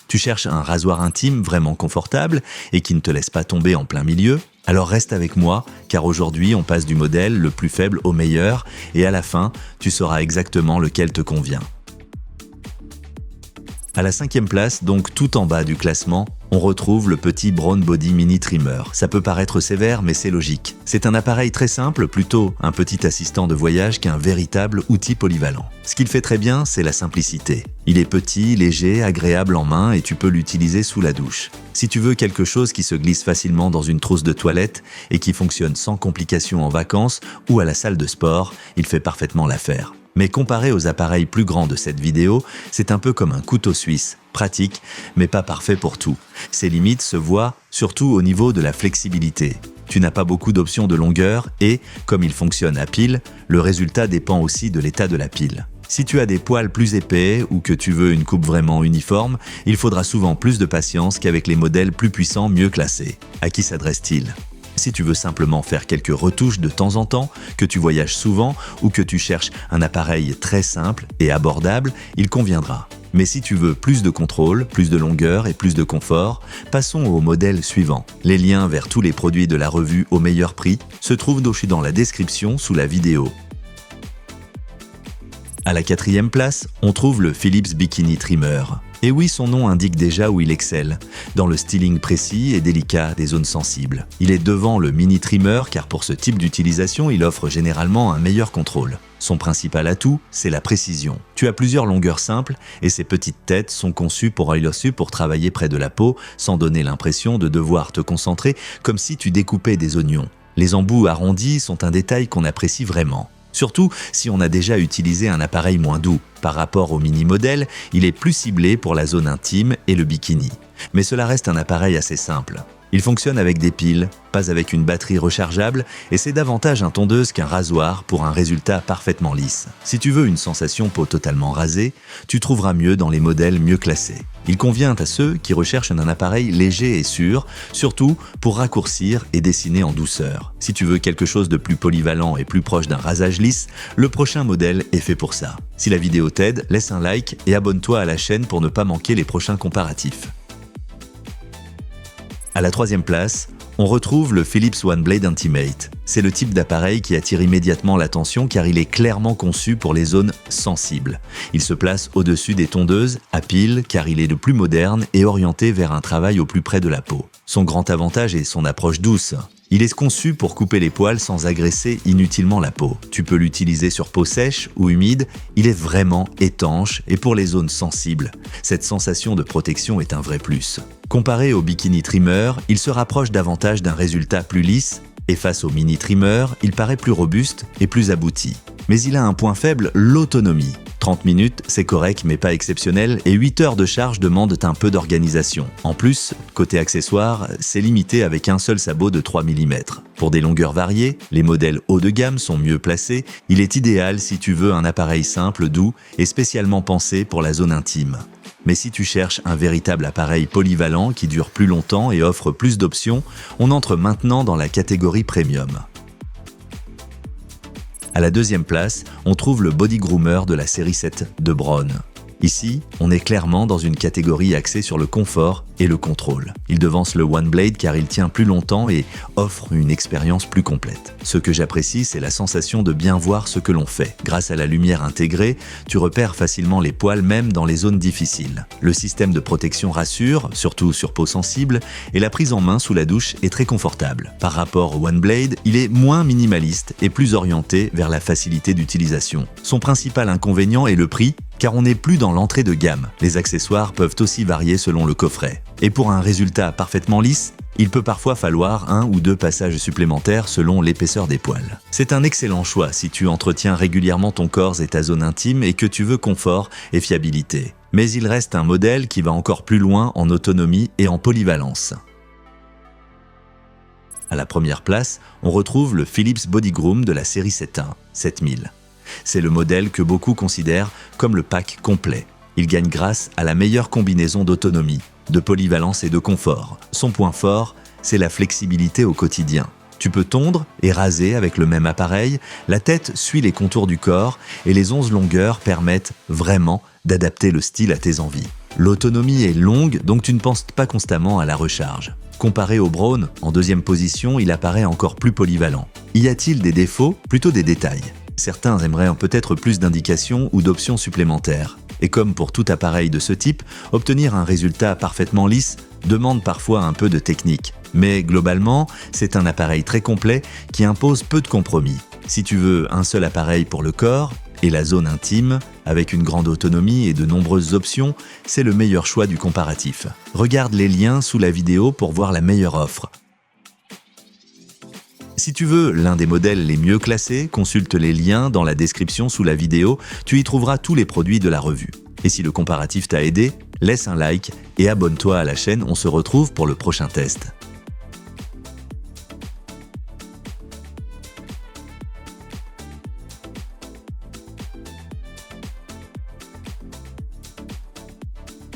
Tu cherches un rasoir intime vraiment confortable et qui ne te laisse pas tomber en plein milieu? Alors reste avec moi, car aujourd'hui on passe du modèle le plus faible au meilleur et à la fin, tu sauras exactement lequel te convient. À la 5e place, donc tout en bas du classement, on retrouve le petit Brown Body Mini Trimmer. Ça peut paraître sévère, mais c'est logique. C'est un appareil très simple, plutôt un petit assistant de voyage qu'un véritable outil polyvalent. Ce qu'il fait très bien, c'est la simplicité. Il est petit, léger, agréable en main et tu peux l'utiliser sous la douche. Si tu veux quelque chose qui se glisse facilement dans une trousse de toilette et qui fonctionne sans complications en vacances ou à la salle de sport, il fait parfaitement l'affaire. Mais comparé aux appareils plus grands de cette vidéo, c'est un peu comme un couteau suisse, pratique, mais pas parfait pour tout. Ses limites se voient surtout au niveau de la flexibilité. Tu n'as pas beaucoup d'options de longueur et, comme il fonctionne à pile, le résultat dépend aussi de l'état de la pile. Si tu as des poils plus épais ou que tu veux une coupe vraiment uniforme, il faudra souvent plus de patience qu'avec les modèles plus puissants mieux classés. À qui s'adresse-t-il ? Si tu veux simplement faire quelques retouches de temps en temps, que tu voyages souvent ou que tu cherches un appareil très simple et abordable, il conviendra. Mais si tu veux plus de contrôle, plus de longueur et plus de confort, passons au modèle suivant. Les liens vers tous les produits de la revue au meilleur prix se trouvent dans la description sous la vidéo. À la 4e place, on trouve le Philips Bikini Trimmer. Et oui, son nom indique déjà où il excelle, dans le styling précis et délicat des zones sensibles. Il est devant le mini trimmer car pour ce type d'utilisation, il offre généralement un meilleur contrôle. Son principal atout, c'est la précision. Tu as plusieurs longueurs simples et ces petites têtes sont conçues pour travailler près de la peau sans donner l'impression de devoir te concentrer comme si tu découpais des oignons. Les embouts arrondis sont un détail qu'on apprécie vraiment. Surtout si on a déjà utilisé un appareil moins doux. Par rapport au mini-modèle, il est plus ciblé pour la zone intime et le bikini. Mais cela reste un appareil assez simple. Il fonctionne avec des piles, pas avec une batterie rechargeable, et c'est davantage un tondeuse qu'un rasoir pour un résultat parfaitement lisse. Si tu veux une sensation peau totalement rasée, tu trouveras mieux dans les modèles mieux classés. Il convient à ceux qui recherchent un appareil léger et sûr, surtout pour raccourcir et dessiner en douceur. Si tu veux quelque chose de plus polyvalent et plus proche d'un rasage lisse, le prochain modèle est fait pour ça. Si la vidéo t'aide, laisse un like et abonne-toi à la chaîne pour ne pas manquer les prochains comparatifs. À la 3e place, on retrouve le Philips OneBlade Intimate. C'est le type d'appareil qui attire immédiatement l'attention car il est clairement conçu pour les zones sensibles. Il se place au-dessus des tondeuses à pile car il est le plus moderne et orienté vers un travail au plus près de la peau. Son grand avantage est son approche douce. Il est conçu pour couper les poils sans agresser inutilement la peau. Tu peux l'utiliser sur peau sèche ou humide, il est vraiment étanche et pour les zones sensibles, cette sensation de protection est un vrai plus. Comparé au bikini trimmer, il se rapproche davantage d'un résultat plus lisse et face au mini trimmer, il paraît plus robuste et plus abouti. Mais il a un point faible, l'autonomie. 30 minutes, c'est correct mais pas exceptionnel et 8 heures de charge demandent un peu d'organisation. En plus, côté accessoires, c'est limité avec un seul sabot de 3 mm. Pour des longueurs variées, les modèles haut de gamme sont mieux placés. Il est idéal si tu veux un appareil simple, doux et spécialement pensé pour la zone intime. Mais si tu cherches un véritable appareil polyvalent qui dure plus longtemps et offre plus d'options, on entre maintenant dans la catégorie premium. À la 2e place, on trouve le Body Groomer de la série 7 de Braun. Ici, on est clairement dans une catégorie axée sur le confort et le contrôle. Il devance le OneBlade car il tient plus longtemps et offre une expérience plus complète. Ce que j'apprécie, c'est la sensation de bien voir ce que l'on fait. Grâce à la lumière intégrée, tu repères facilement les poils même dans les zones difficiles. Le système de protection rassure, surtout sur peau sensible, et la prise en main sous la douche est très confortable. Par rapport au OneBlade, il est moins minimaliste et plus orienté vers la facilité d'utilisation. Son principal inconvénient est le prix, car on n'est plus dans l'entrée de gamme. Les accessoires peuvent aussi varier selon le coffret. Et pour un résultat parfaitement lisse, il peut parfois falloir 1 ou 2 passages supplémentaires selon l'épaisseur des poils. C'est un excellent choix si tu entretiens régulièrement ton corps et ta zone intime et que tu veux confort et fiabilité. Mais il reste un modèle qui va encore plus loin en autonomie et en polyvalence. À la 1re place, on retrouve le Philips Body Groom de la série 7.1, 7000. C'est le modèle que beaucoup considèrent comme le pack complet. Il gagne grâce à la meilleure combinaison d'autonomie, de polyvalence et de confort. Son point fort, c'est la flexibilité au quotidien. Tu peux tondre et raser avec le même appareil, la tête suit les contours du corps et les 11 longueurs permettent vraiment d'adapter le style à tes envies. L'autonomie est longue, donc tu ne penses pas constamment à la recharge. Comparé au Braun, en deuxième position, il apparaît encore plus polyvalent. Y a-t-il des défauts? Plutôt des détails. Certains aimeraient peut-être plus d'indications ou d'options supplémentaires. Et comme pour tout appareil de ce type, obtenir un résultat parfaitement lisse demande parfois un peu de technique. Mais globalement, c'est un appareil très complet qui impose peu de compromis. Si tu veux un seul appareil pour le corps et la zone intime, avec une grande autonomie et de nombreuses options, c'est le meilleur choix du comparatif. Regarde les liens sous la vidéo pour voir la meilleure offre. Si tu veux l'un des modèles les mieux classés, consulte les liens dans la description sous la vidéo, tu y trouveras tous les produits de la revue. Et si le comparatif t'a aidé, laisse un like et abonne-toi à la chaîne, on se retrouve pour le prochain test.